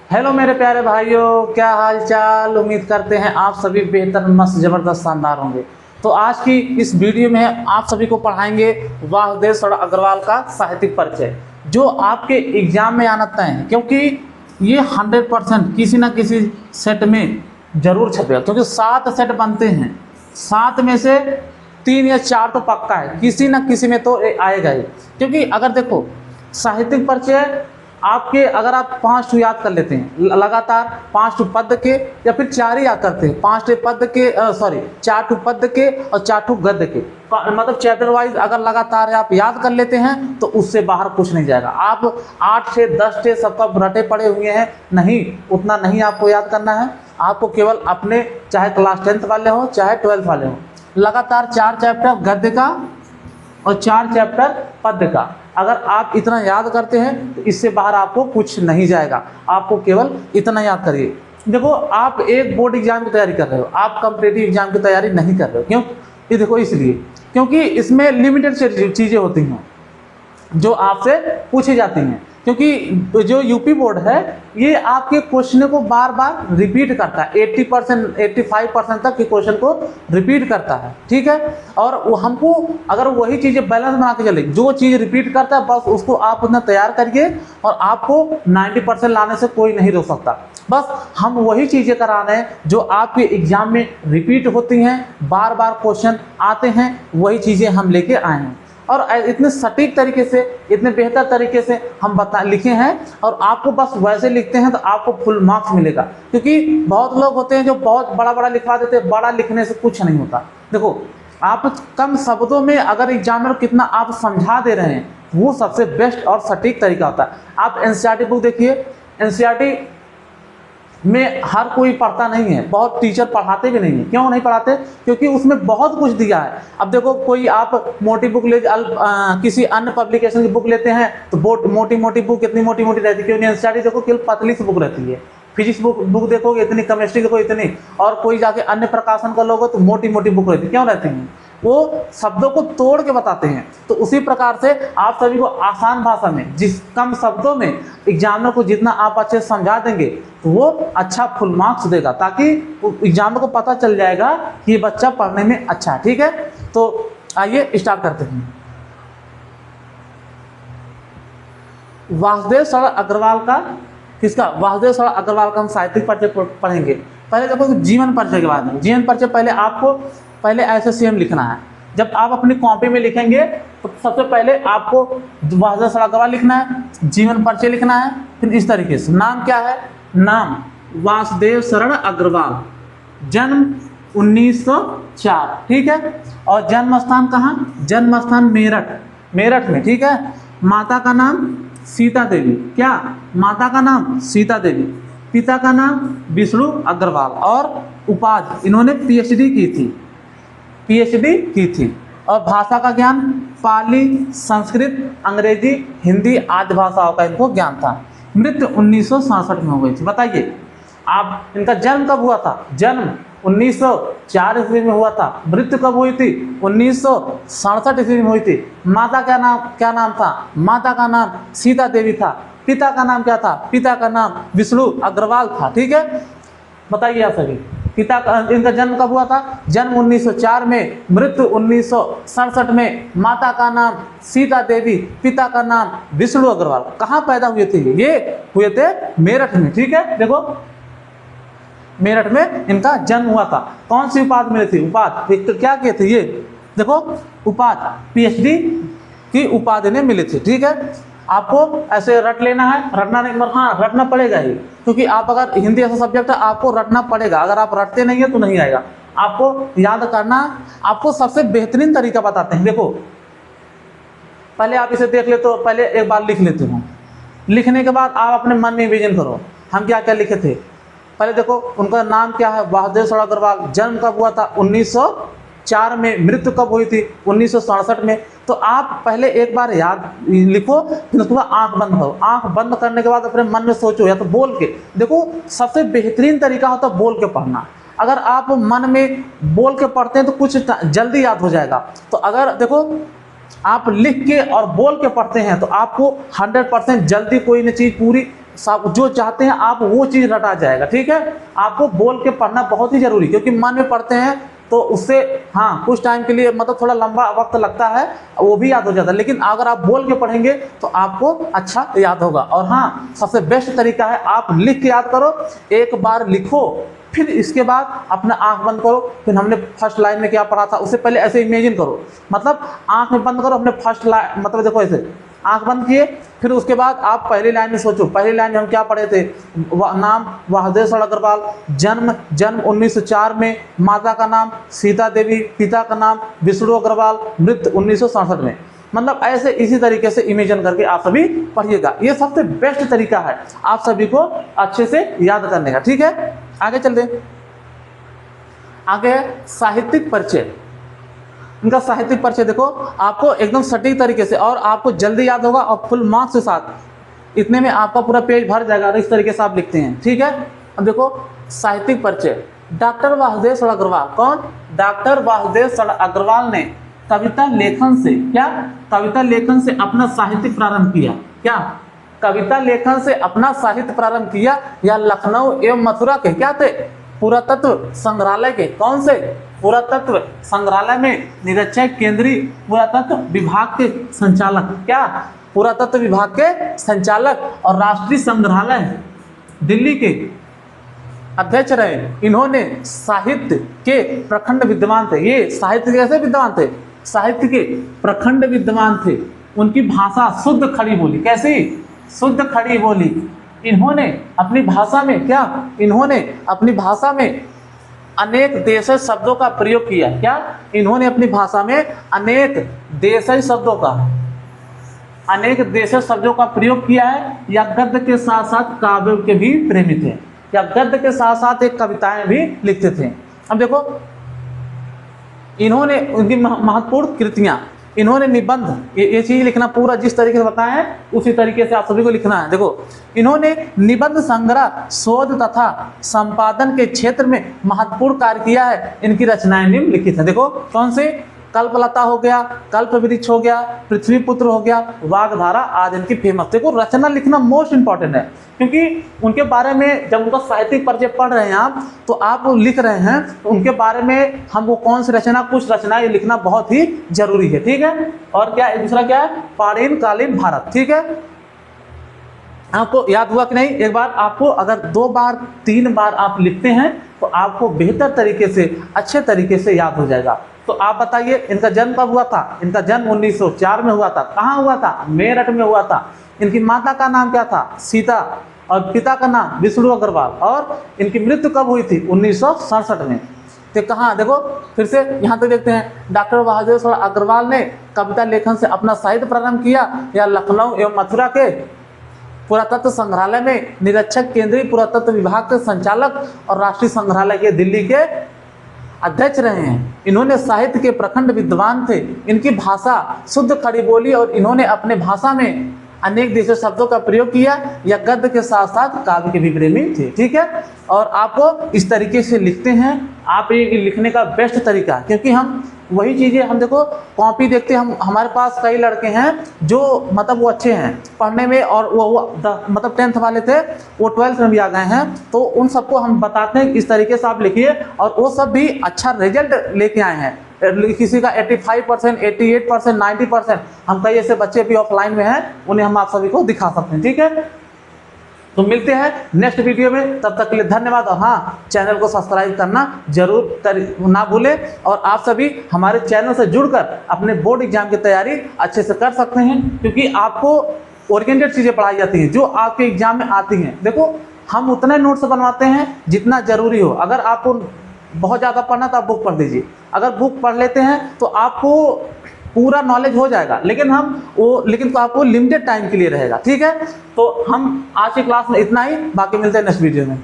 Hello मेरे प्यारे भाइयों, क्या हाल चाल। उम्मीद करते हैं आप सभी बेहतर, मस्त, ज़बरदस्त, शानदार होंगे। तो आज की इस वीडियो में आप सभी को पढ़ाएंगे वासुदेव सर अग्रवाल का साहित्यिक परिचय, जो आपके एग्जाम में आना तय है, क्योंकि ये 100% किसी न किसी सेट में जरूर छपेगा। क्योंकि 7 सेट बनते हैं, 7 में से 3 या 4 तो पक्का है, किसी न किसी में तो आएगा ही। क्योंकि अगर देखो साहित्यिक परिचय आपके, अगर आप 5 याद कर लेते हैं लगातार, 5 पद के, या फिर 4 ही याद करते हैं, 5 पद के, 4 पद के और 4 गद्य के, मतलब चैप्टर वाइज अगर लगातार आप याद कर लेते हैं तो उससे बाहर कुछ नहीं जाएगा। आप 8 से 10 से सबका रटे पड़े हुए हैं, नहीं, उतना नहीं आपको याद करना है। आपको केवल अपने, चाहे क्लास 10th वाले हो चाहे 12th वाले हो, लगातार 4 चैप्टर गद्य का और 4 चैप्टर पद्य का अगर आप इतना याद करते हैं तो इससे बाहर आपको कुछ नहीं जाएगा। आपको केवल इतना याद करिए। देखो, आप एक बोर्ड एग्जाम की तैयारी कर रहे हो, आप कॉम्पिटिटिव एग्जाम की तैयारी नहीं कर रहे हो। क्यों? ये देखो, इसलिए क्योंकि इसमें लिमिटेड चीज़ें होती हैं जो आपसे पूछी जाती हैं। क्योंकि जो यूपी बोर्ड है ये आपके क्वेश्चन को बार बार रिपीट करता है, 80% 85% तक के क्वेश्चन को रिपीट करता है, ठीक है। और वो हमको अगर वही चीज़ें बैलेंस बना के चले, जो चीज़ रिपीट करता है बस उसको आप उतना तैयार करिए और आपको 90% लाने से कोई नहीं रोक सकता। बस हम वही चीज़ें करा रहे हैं जो आपके एग्जाम में रिपीट होती हैं, बार बार क्वेश्चन आते हैं, वही चीज़ें हम लेके आए हैं। और इतने सटीक तरीके से, इतने बेहतर तरीके से हम लिखे हैं, और आपको बस वैसे लिखते हैं तो आपको फुल मार्क्स मिलेगा। क्योंकि बहुत लोग होते हैं जो बहुत बड़ा बड़ा लिखवा देते हैं, बड़ा लिखने से कुछ नहीं होता। देखो, आप कम शब्दों में अगर एग्जामिनर कितना आप समझा दे रहे हैं, वो सबसे बेस्ट और सटीक तरीका होता है। आप एनसीईआरटी बुक देखिए, एनसीईआरटी में हर कोई पढ़ता नहीं है, बहुत टीचर पढ़ाते भी नहीं है। क्यों नहीं पढ़ाते? क्योंकि उसमें बहुत कुछ दिया है। अब देखो, कोई आप मोटी बुक ले, किसी अन्य पब्लिकेशन की बुक लेते हैं तो मोटी मोटी बुक कितनी मोटी मोटी रहती है। क्योंकि एनसीईआरटी देखो केवल पतली सी बुक रहती है। फिजिक्स बुक देखोगे इतनी, केमिस्ट्री देखो इतनी, और कोई जाके अन्य प्रकाशन का लोगे तो मोटी मोटी बुक रहती है। क्यों रहती है? वो शब्दों को तोड़ के बताते हैं। तो उसी प्रकार से आप सभी को आसान भाषा में, जिस कम शब्दों में एग्जामिनर को जितना आप अच्छे से समझा देंगे तो वो अच्छा फुल मार्क्स देगा, ताकि एग्जामिनर को पता चल जाएगा कि ये बच्चा पढ़ने में अच्छा है, ठीक है। तो आइए स्टार्ट करते हैं। वासुदेव सर अग्रवाल का, किसका? वासुदेव सर अग्रवाल का हम साहित्यिक परिचय पढ़ेंगे। पहले देखो जीवन परिचय के बारे में। जीवन परिचय पहले आपको SSCM लिखना है। जब आप अपनी कॉपी में लिखेंगे तो सबसे पहले आपको वासुदेव सर अग्रवाल लिखना है, जीवन परिचय लिखना है। फिर इस तरीके से नाम क्या है? नाम वासुदेव शरण अग्रवाल, जन्म 1904, ठीक है। और जन्म स्थान कहाँ? जन्म स्थान मेरठ में, ठीक है। माता का नाम सीता देवी। क्या? माता का नाम सीता देवी। पिता का नाम विष्णु अग्रवाल। और उपाधि, इन्होंने PhD की थी। और भाषा का ज्ञान पाली, संस्कृत, अंग्रेजी, हिंदी आदि भाषाओं का इनको ज्ञान था। मृत्यु 1967 में हो गई थी। बताइए आप, इनका जन्म कब हुआ था? जन्म 1904 ईस्वी में हुआ था। मृत्यु कब हुई थी? 1967 ईस्वी में हुई थी। माता क्या नाम था? माता का नाम सीता देवी था। पिता का नाम क्या था? पिता का नाम विष्णु अग्रवाल था, ठीक है। बताइए आप सभी, इनका जन्म कब हुआ था? जन्म 1904 में, मृत्यु 1967 में। माता का नाम सीता देवी, पिता का नाम विष्णु अग्रवाल। कहाँ पैदा हुए थे? ये हुए थे मेरठ में, ठीक है। देखो, मेरठ में इनका जन्म हुआ था। कौन सी उपाधि मिली थी? उपाधि क्या किए थे ये? देखो, उपाधि PhD की उपाधि ने मिली थी, ठीक है। आपको ऐसे रट लेना है, रटना नहीं, मगर हाँ रटना पड़ेगा ही, क्योंकि आप अगर हिंदी ऐसा सब्जेक्ट है आपको रटना पड़ेगा। अगर आप रटते नहीं है तो नहीं आएगा। आपको याद करना, आपको सबसे बेहतरीन तरीका बताते हैं। देखो, पहले आप इसे देख ले, तो पहले एक बार लिख लेते हो। लिखने के बाद आप अपने मन में इमेजिन करो हम क्या क्या लिखे थे। पहले देखो, उनका नाम क्या है? वासुदेव सर अग्रवाल। जन्म कब हुआ था? 1904 में। मृत्यु कब हुई थी? 1967 में। तो आप पहले एक बार याद लिखो, फिर उसके बाद आंख बंद करो। आंख बंद करने के बाद अपने मन में सोचो, या तो बोल के। देखो, सबसे बेहतरीन तरीका होता है बोल के पढ़ना। अगर आप मन में बोल के पढ़ते हैं तो कुछ जल्दी याद हो जाएगा। तो अगर देखो, आप लिख के और बोल के पढ़ते हैं तो आपको 100% जल्दी कोई न चीज़ पूरी सब जो चाहते हैं आप वो चीज़ रटा जाएगा। ठीक है, आपको बोल के पढ़ना बहुत ही जरूरी, क्योंकि मन में पढ़ते हैं तो उससे हाँ कुछ टाइम के लिए मतलब थोड़ा लंबा वक्त लगता है, वो भी याद हो जाता है, लेकिन अगर आप बोल के पढ़ेंगे तो आपको अच्छा याद होगा। और हाँ, सबसे बेस्ट तरीका है आप लिख के याद करो, एक बार लिखो, फिर इसके बाद अपना आंख बंद करो। फिर हमने फर्स्ट लाइन में क्या पढ़ा था उससे पहले ऐसे इमेजिन करो, मतलब आंख में बंद करो, अपने फर्स्ट लाइन मतलब देखो ऐसे आंख बंद किए, फिर उसके बाद आप पहली लाइन में सोचो, पहली लाइन में हम क्या पढ़े थे, नाम वासुदेव अग्रवाल, जन्म 1904 में, माता का नाम सीता देवी, पिता का नाम विष्णु अग्रवाल, मृत्यु 1967 में। मतलब ऐसे इसी तरीके से इमेजिन करके आप सभी पढ़िएगा। ये सबसे बेस्ट तरीका है आप सभी को अच्छे से याद करने का। ठीक है, आगे चलते हैं। आगे साहित्यिक परिचय। इनका साहित्यिक परिचय देखो, आपको एकदम सटीक तरीके से और आपको जल्दी याद होगा और फुल मार्क्स के साथ, इतने में आपका पूरा पेज भर जाएगा। इस तरीके से आप लिखते हैं। ठीक है, अब देखो साहित्यिक परिचय। डॉक्टर वासुदेव अग्रवाल, कौन? डॉक्टर वासुदेव अग्रवाल ने कविता लेखन से क्या, कविता लेखन से अपना साहित्य प्रारंभ किया। क्या? कविता लेखन से अपना साहित्य प्रारंभ किया। या लखनऊ एवं मथुरा के क्या थे, पुरातत्व संग्रहालय के, कौन से? पुरातत्व संग्रहालय में निरीक्षक, केंद्रीय पुरातत्व विभाग के संचालक। क्या? पुरातत्व विभाग के संचालक और राष्ट्रीय संग्रहालय दिल्ली के अध्यक्ष रहे। इन्होंने साहित्य के प्रखंड विद्वान थे। ये साहित्य कैसे विद्वान थे? साहित्य के प्रखंड विद्वान थे। उनकी भाषा शुद्ध खड़ी बोली। कैसी? शुद्ध खड़ी बोली। इन्होंने अपनी भाषा में क्या, इन्होंने अपनी भाषा में अनेक देशज शब्दों का प्रयोग किया। क्या? इन्होंने अपनी भाषा में अनेक देशज शब्दों का प्रयोग किया है। या गद्य के साथ साथ काव्य के भी प्रेमी थे, या गद्य के साथ साथ एक कविताएं भी लिखते थे। अब देखो इन्होंने उनकी महत्वपूर्ण कृतियां, इन्होंने निबंध, ये चीज लिखना पूरा जिस तरीके से बताया है उसी तरीके से आप सभी को लिखना है। देखो इन्होंने निबंध संग्रह, शोध तथा संपादन के क्षेत्र में महत्वपूर्ण कार्य किया है। इनकी रचनाएं निम्नलिखित है। देखो कौन से? कल्पलता हो गया, कल्प वृक्ष हो गया, पृथ्वी पुत्र हो गया, वागधारा आदि इनकी फेमस। देखो रचना लिखना मोस्ट इंपॉर्टेंट है, क्योंकि उनके बारे में जब उनका साहित्यिक परिचय पढ़ रहे हैं आप, तो आप लिख रहे हैं तो उनके बारे में हमको कौन सी रचना, कुछ रचनाएं लिखना बहुत ही जरूरी है। ठीक है, और क्या दूसरा क्या है? पाणिन कालीन भारत। ठीक है, आपको याद हुआ कि नहीं? एक बार आपको अगर 2 बार 3 बार आप लिखते हैं तो आपको बेहतर तरीके से, अच्छे तरीके से याद हो जाएगा। तो आप बताइए इनका जन्म कब हुआ था? इनका जन्म 1904 में हुआ था। कहाँ हुआ था? मेरठ में हुआ था। इनकी माता का नाम क्या था? सीता, और पिता का नाम विष्णु अग्रवाल। और इनकी मृत्यु कब हुई थी? 1967 में। तो कहाँ? देखो फिर से यहाँ तक देखते हैं। डॉक्टर वासुदेव अग्रवाल ने कविता लेखन से अपना साहित्य प्रारंभ किया। या लखनऊ एवं मथुरा के पुरातत्व संग्रहालय में निरीक्षक, केंद्रीय पुरातत्व विभाग के संचालक और राष्ट्रीय संग्रहालय के दिल्ली के अध्यक्ष रहे हैं। इन्होंने साहित्य के प्रखंड विद्वान थे। इनकी भाषा शुद्ध खड़ी बोली और इन्होंने अपने भाषा में अनेक देशीय शब्दों का प्रयोग किया। या गद्य के साथ साथ काव्य के भी प्रेमी थे। ठीक है, और आपको इस तरीके से लिखते हैं आप, ये लिखने का बेस्ट तरीका, क्योंकि हम वही चीज़ें, हम देखो कॉपी देखते हैं, हम हमारे पास कई लड़के हैं जो मतलब वो अच्छे हैं पढ़ने में, और वो मतलब 10th वाले थे, वो 12th में भी आ गए हैं। तो उन सबको हम बताते हैं इस तरीके से आप लिखिए, और वो सब भी अच्छा रिजल्ट लेके आए हैं। किसी का 85%, 88%, 90%। हम कई ऐसे बच्चे भी ऑफलाइन में हैं, उन्हें हम आप सभी को दिखा सकते हैं। ठीक है, तो मिलते हैं नेक्स्ट वीडियो में, तब तक के लिए धन्यवाद। और हाँ, चैनल को सब्सक्राइब करना जरूर ना भूलें। और आप सभी हमारे चैनल से जुड़कर अपने बोर्ड एग्जाम की तैयारी अच्छे से कर सकते हैं, क्योंकि आपको ओरिएंटेड चीज़ें पढ़ाई जाती हैं जो आपके एग्जाम में आती हैं। देखो हम उतने नोट्स बनवाते हैं जितना जरूरी हो। अगर आपको बहुत ज़्यादा पढ़ना तो आप बुक पढ़ लीजिए। अगर बुक पढ़ लेते हैं तो आपको पूरा नॉलेज हो जाएगा, लेकिन तो आपको लिमिटेड टाइम के लिए रहेगा। ठीक है, तो हम आज की क्लास में इतना ही, बाकी मिलते हैं नेक्स्ट वीडियो में।